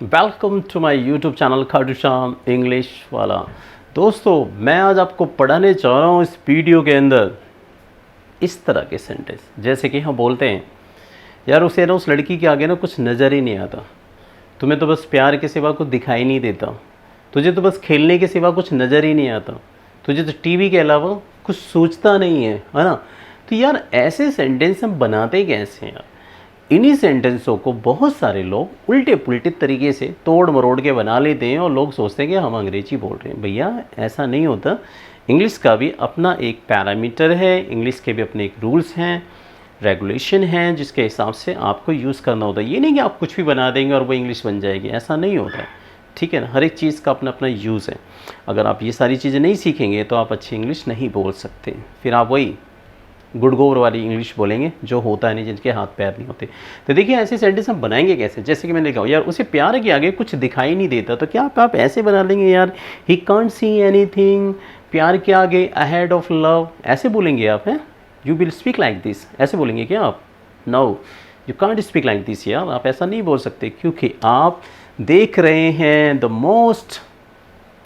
Welcome to my YouTube channel Khatu Shyam English वाला। दोस्तों, मैं आज आपको पढ़ाने जा रहा हूँ इस वीडियो के अंदर इस तरह के सेंटेंस, जैसे कि हम बोलते हैं यार उसे ना उस लड़की के आगे ना कुछ नज़र ही नहीं आता, तुम्हें तो बस प्यार के सिवा कुछ दिखाई नहीं देता, तुझे तो बस खेलने के सिवा कुछ नज़र ही नहीं आता, तुझे तो टीवी के अलावा कुछ सोचता नहीं है ना। तो यार ऐसे सेंटेंस हम बनाते कैसे हैं यार? इन्हीं सेंटेंसों को बहुत सारे लोग उल्टे पुल्टे तरीके से तोड़ मरोड़ के बना लेते हैं और लोग सोचते हैं कि हम अंग्रेजी बोल रहे हैं। भैया ऐसा नहीं होता। इंग्लिश का भी अपना एक पैरामीटर है, इंग्लिश के भी अपने एक रूल्स हैं, रेगुलेशन हैं, जिसके हिसाब से आपको यूज़ करना होता है। ये नहीं कि आप कुछ भी बना देंगे और वो इंग्लिश बन जाएगी, ऐसा नहीं होता है। ठीक है ना, हर एक चीज़ का अपना अपना यूज़ है। अगर आप ये सारी चीज़ें नहीं सीखेंगे तो आप अच्छी इंग्लिश नहीं बोल सकते, फिर आप वही गुड़गोबर वाली इंग्लिश बोलेंगे जो होता है नहीं, जिनके हाथ पैर नहीं होते। तो देखिए ऐसे सेंटेंस हम बनाएंगे कैसे? जैसे कि मैंने लिखा यार उसे प्यार के आगे कुछ दिखाई नहीं देता, तो क्या आप ऐसे बना लेंगे यार ही कांट सी एनीथिंग, प्यार के आगे अहेड ऑफ लव, ऐसे बोलेंगे आप? हैं you will speak like this, ऐसे बोलेंगे क्या आप? No, you can't speak like this यार, आप ऐसा नहीं बोल सकते, क्योंकि आप देख रहे हैं the most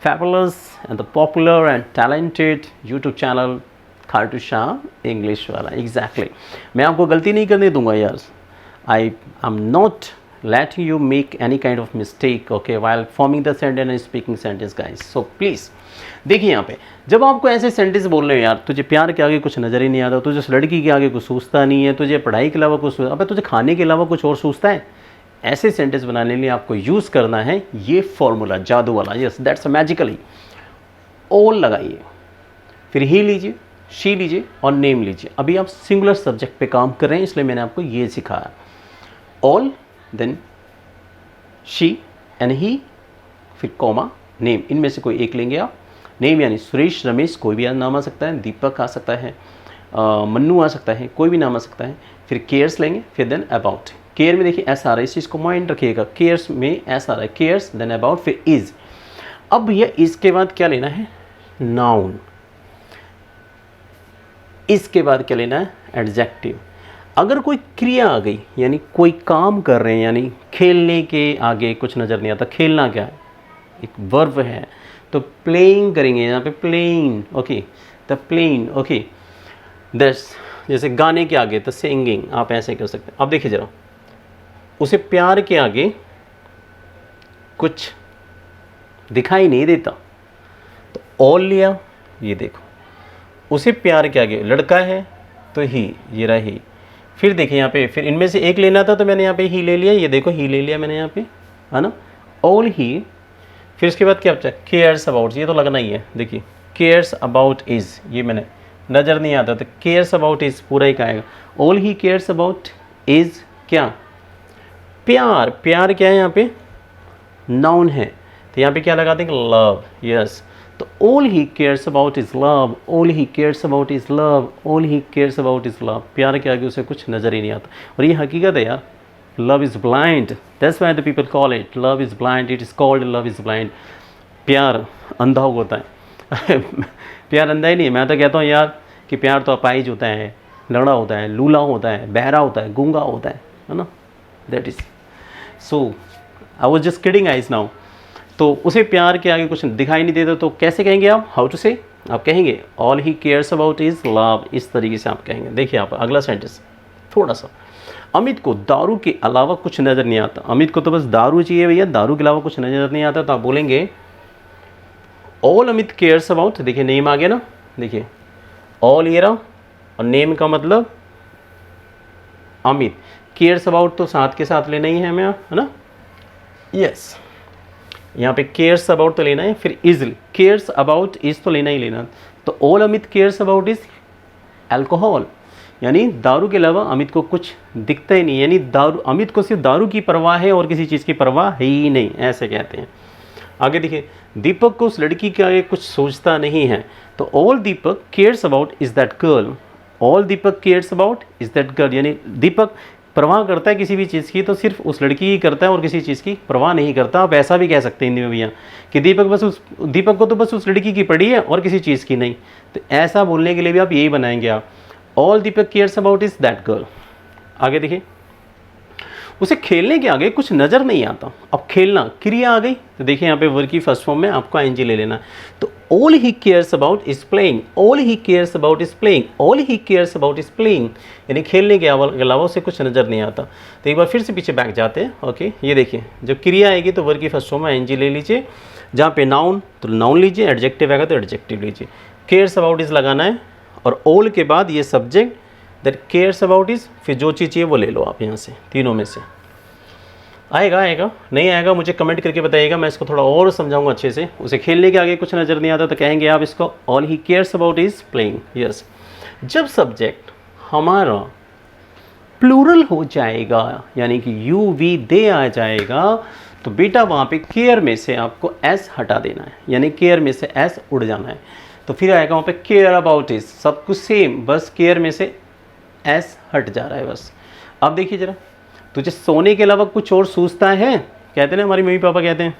fabulous and the popular and talented YouTube channel Khatu Shyam English वाला। एग्जैक्टली, मैं आपको गलती नहीं करने दूंगा यार। I am not letting you make any kind of mistake okay while forming the sentence and speaking sentence guys, so please देखिए यहाँ पे जब आपको ऐसे सेंटेंस बोल रहे हो यार तुझे प्यार के आगे कुछ नज़र ही नहीं आता, तुझे उस लड़की के आगे कुछ सोचता नहीं है, तुझे पढ़ाई के अलावा कुछ, अबे तुझे खाने के अलावा कुछ और सोचता है, ऐसे सेंटेंस बनाने के लिए आपको यूज़ करना है ये फॉर्मूला जादू वाला। Yes, that's magically. ऑल लगाइए, फिर ही लीजिए, शी लीजिए और नेम लीजिए। अभी आप सिंगुलर सब्जेक्ट पे काम कर रहे हैं, इसलिए मैंने आपको ये सिखाया। All, then she and he, फिर कॉमा, नेम, इनमें से कोई एक लेंगे आप। नेम यानी सुरेश, रमेश, कोई भी नाम आ सकता है, दीपक आ सकता है, मन्नू आ सकता है, कोई भी नाम आ सकता है। फिर केयर्स लेंगे, फिर देन अबाउट। केयर में देखिए एस आ रहा है, इस चीज़ को माइंड रखिएगा, केयर्स में एस आ रहा है, केयर्स, देन अबाउट, फिर इज। अब यह इसके बाद क्या लेना है? नाउन। इसके बाद क्या लेना है? एडजेक्टिव। अगर कोई क्रिया आ गई यानी कोई काम कर रहे हैं, यानी खेलने के आगे कुछ नज़र नहीं आता, खेलना क्या है? एक वर्ब है, तो प्लेइंग करेंगे यहाँ पे, playing, okay, the playing, okay. दस, जैसे गाने के आगे द सिंगिंग, आप ऐसे कर सकते हैं। अब देखिए जरा, उसे प्यार के आगे कुछ दिखाई नहीं देता, तो ऑल लिया, ये देखो, उसे प्यार के आगे लड़का है तो ही, ये रहा ही। फिर देखिए यहाँ पे, फिर इनमें से एक लेना था तो मैंने यहाँ पे ही ले लिया, ये देखो ही ले लिया मैंने यहाँ पे, है ना, ऑल ही। फिर इसके बाद क्या बचा? केयर्स अबाउट, ये तो लगना ही है। देखिए केयर्स अबाउट इज़, ये मैंने नज़र नहीं आता तो केयर्स अबाउट इज़ पूरा ही आएगा। All he cares about is क्या? प्यार। प्यार क्या है यहाँ पे? नाउन है, तो यहाँ पे क्या लगा देंगे? लव। यस, तो all he cares about is love, all he cares about is love, all he cares about is love। प्यार के आगे उसे कुछ नज़र ही नहीं आता, और ये हकीकत है यार। love is blind, that's why the people call it love is blind, it is called love is blind। प्यार अंधा होता है प्यार अंधा ही नहीं है। मैं तो कहता हूँ यार कि प्यार तो अपाहिज होता है, लंगड़ा होता है, लूला होता है, बहरा होता है, गूंगा होता है ना। That is so, I was just kidding guys now. तो उसे प्यार के आगे कुछ दिखाई नहीं देता, तो कैसे कहेंगे आप? हाउ टू से? आप कहेंगे all he cares about is love, इस तरीके से आप कहेंगे। देखिए आप अगला सेंटेंस थोड़ा सा, अमित को दारू के अलावा कुछ नज़र नहीं आता। अमित को तो बस दारू चाहिए भैया, दारू के अलावा कुछ नज़र नहीं आता, तो आप बोलेंगे ऑल अमित केयर्स अबाउट। देखिए नेम आ गया ना, देखिए ऑल ये रहा, और नेम का मतलब अमित, केयर्स अबाउट तो साथ के साथ लेना ही है हमें, है ना। यस, यहाँ पे केयर्स अबाउट तो लेना है, फिर इज, केयर्स अबाउट इज तो लेना ही लेना। तो all Amit cares about is alcohol, यानी दारू के अलावा अमित को कुछ दिखता ही नहीं, यानी दारू, अमित को सिर्फ दारू की परवाह है और किसी चीज़ की परवाह है ही नहीं, ऐसे कहते हैं। आगे देखिए, दीपक को उस लड़की के आगे कुछ सोचता नहीं है, तो all Deepak cares about is that girl, all Deepak cares about is that girl, यानी दीपक परवाह करता है किसी भी चीज़ की तो सिर्फ उस लड़की ही करता है और किसी चीज़ की परवाह नहीं करता। आप ऐसा भी कह सकते हैं हिंदी में भैया कि दीपक को तो बस उस लड़की की पड़ी है और किसी चीज़ की नहीं। तो ऐसा बोलने के लिए भी आप यही बनाएंगे आप, all Deepak cares about is that girl. आगे देखिए, उसे खेलने के आगे कुछ नज़र नहीं आता। अब खेलना क्रिया आ गई, तो देखिए यहाँ पे वर्ब की फर्स्ट फॉर्म में आपको आईएनजी ले लेना है। तो all he cares about is playing, all he cares about is playing, all he cares about is playing, यानी खेलने के अलावा उसे कुछ नज़र नहीं आता। तो एक बार फिर से पीछे बैक जाते हैं। ओके, ये देखिए जब क्रिया आएगी तो वर्ब की फर्स्ट फॉर्म में आईएनजी ले लीजिए, जहाँ पे नाउन तो नाउन लीजिए, एडजेक्टिव आएगा तो एडजेक्टिव लीजिए। केयर्स अबाउट इज लगाना है और ऑल के बाद ये subject that cares about is, फिर जो चीज़ चाहिए वो ले लो आप यहाँ से, तीनों में से। आएगा नहीं आएगा मुझे कमेंट करके बताइएगा, मैं इसको थोड़ा और समझाऊंगा अच्छे से। उसे खेलने के आगे कुछ नज़र नहीं आता तो कहेंगे आप इसको all he cares about is playing. Yes, जब सब्जेक्ट हमारा प्लूरल हो जाएगा, यानी कि यू वी दे आ जाएगा, तो बेटा वहाँ पे केयर में से आपको एस हटा देना है, यानी केयर में से एस उड़ जाना है। तो फिर आएगा वहाँ पे केयर अबाउट इज, सब कुछ सेम, बस केयर में से एस हट जा रहा है बस। अब देखिए ज़रा, तुझे सोने के अलावा कुछ और सूझता है? कहते हैं हमारी मम्मी पापा कहते हैं,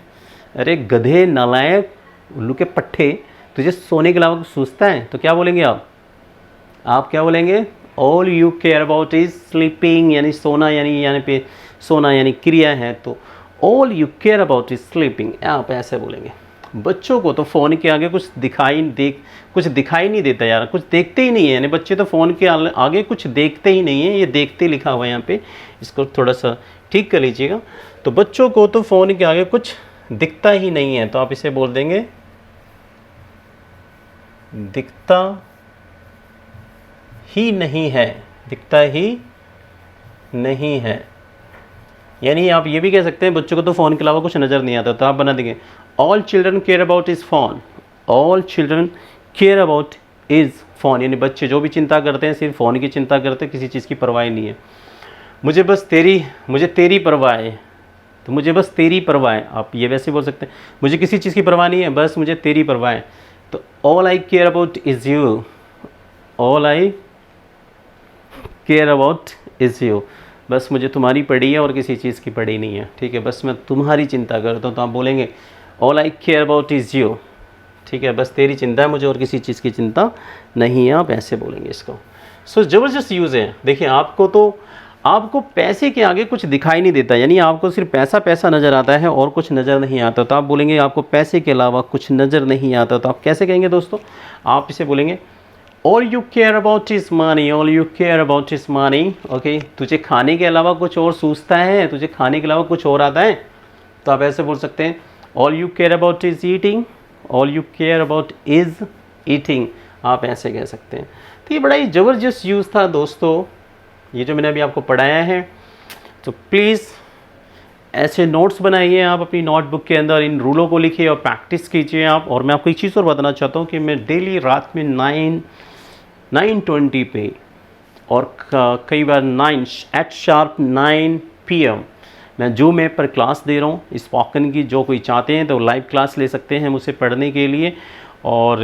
अरे गधे नालायक उल्लू के पट्टे, तुझे सोने के अलावा कुछ सूझता है? तो क्या बोलेंगे आप क्या बोलेंगे? All you care about is sleeping, यानी सोना, यानी पे सोना यानी क्रिया है, तो all you care about is sleeping, आप ऐसे बोलेंगे। बच्चों को तो फ़ोन के आगे कुछ दिखाई नहीं देता यार, कुछ देखते ही नहीं है, यानी बच्चे तो फ़ोन के आगे कुछ देखते ही नहीं है। ये देखते लिखा हुआ है यहाँ पे, इसको थोड़ा सा ठीक कर लीजिएगा। तो बच्चों को तो फ़ोन के आगे कुछ दिखता ही नहीं है, तो आप इसे बोल देंगे दिखता ही नहीं है, दिखता ही नहीं है। यानी आप ये भी कह सकते हैं बच्चों को तो फ़ोन के अलावा कुछ नज़र नहीं आता, तो आप बना देंगे all children care about is phone, all children care about is phone, यानी बच्चे जो भी चिंता करते हैं सिर्फ फ़ोन की चिंता करते हैं, किसी चीज़ की परवाह नहीं है। मुझे तेरी परवाह है, तो मुझे बस तेरी परवाह है, आप ये वैसे बोल सकते हैं, मुझे किसी चीज़ की परवाह नहीं है, बस मुझे तेरी परवाह है। तो all I care about is you, all I care about is you, बस मुझे तुम्हारी पड़ी है और किसी चीज़ की पड़ी नहीं है, ठीक है, बस मैं तुम्हारी चिंता करता हूँ। तो आप बोलेंगे all I care about is you, ठीक है, बस तेरी चिंता है मुझे और किसी चीज़ की चिंता नहीं है, आप ऐसे बोलेंगे इसको। सो ज़बरदस्त यूज़ है। देखिए आपको पैसे के आगे कुछ दिखाई नहीं देता, यानी आपको सिर्फ पैसा नज़र आता है और कुछ नज़र नहीं आता, तो आप बोलेंगे आपको पैसे के अलावा कुछ नज़र नहीं आता, तो आप कैसे कहेंगे दोस्तों? आप इसे बोलेंगे all you care about is money, all you care about is money. Okay, तुझे खाने के अलावा कुछ और सूझता है, तुझे खाने के अलावा कुछ और आता है, तो आप ऐसे बोल सकते हैं all you care about is eating, all you care about is eating, आप ऐसे कह सकते हैं। तो ये बड़ा ही ज़बरदस्त यूज़ था दोस्तों, ये जो मैंने अभी आपको पढ़ाया है। तो प्लीज़ ऐसे नोट्स बनाइए आप अपनी नोटबुक के अंदर, इन रूलों को लिखिए और प्रैक्टिस कीजिए आप। और मैं आपको एक चीज़ और बताना चाहता हूँ कि मैं डेली रात में 9:20 पे और कई बार 9 PM मैं जूम ऐप पर क्लास दे रहा हूँ स्पोकन की। जो कोई चाहते हैं तो लाइव क्लास ले सकते हैं मुझसे पढ़ने के लिए और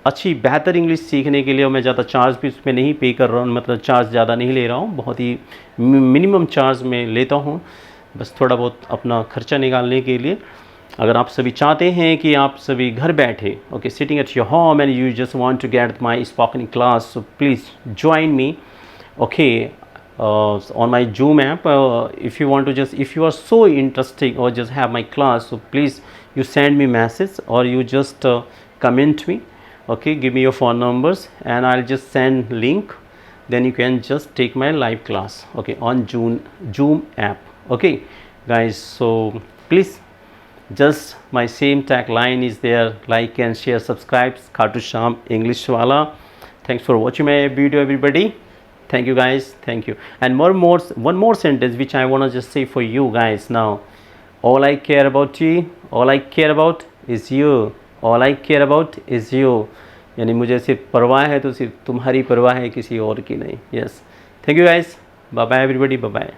अच्छी बेहतर इंग्लिश सीखने के लिए। और मैं ज़्यादा चार्ज भी उसमें नहीं पे कर रहा हूँ, मतलब चार्ज ज़्यादा नहीं ले रहा हूँ, बहुत ही मिनिमम चार्ज में लेता हूँ, बस थोड़ा बहुत अपना खर्चा निकालने के लिए। अगर आप सभी चाहते हैं कि आप सभी घर बैठे okay sitting at your home and you just want to get my spoken class, so please join me okay on my Zoom app. If you are so interested or just have my class, so please you send me message or you just comment me, okay, give me your phone numbers and I'll just send link, then you can just take my live class okay on Zoom app. Okay guys, so please just my same tagline is there, like and share, subscribe, Khatu Shyam English Wala. Thanks for watching my video everybody. Thank you guys, thank you. And one more sentence which I want to just say for you guys now. All I care about you, all I care about is you, all I care about is you. यानी मुझे सिर्फ परवाह है तो सिर्फ तुम्हारी परवाह है, किसी और की नहीं. Yes, thank you guys, bye bye everybody, bye bye.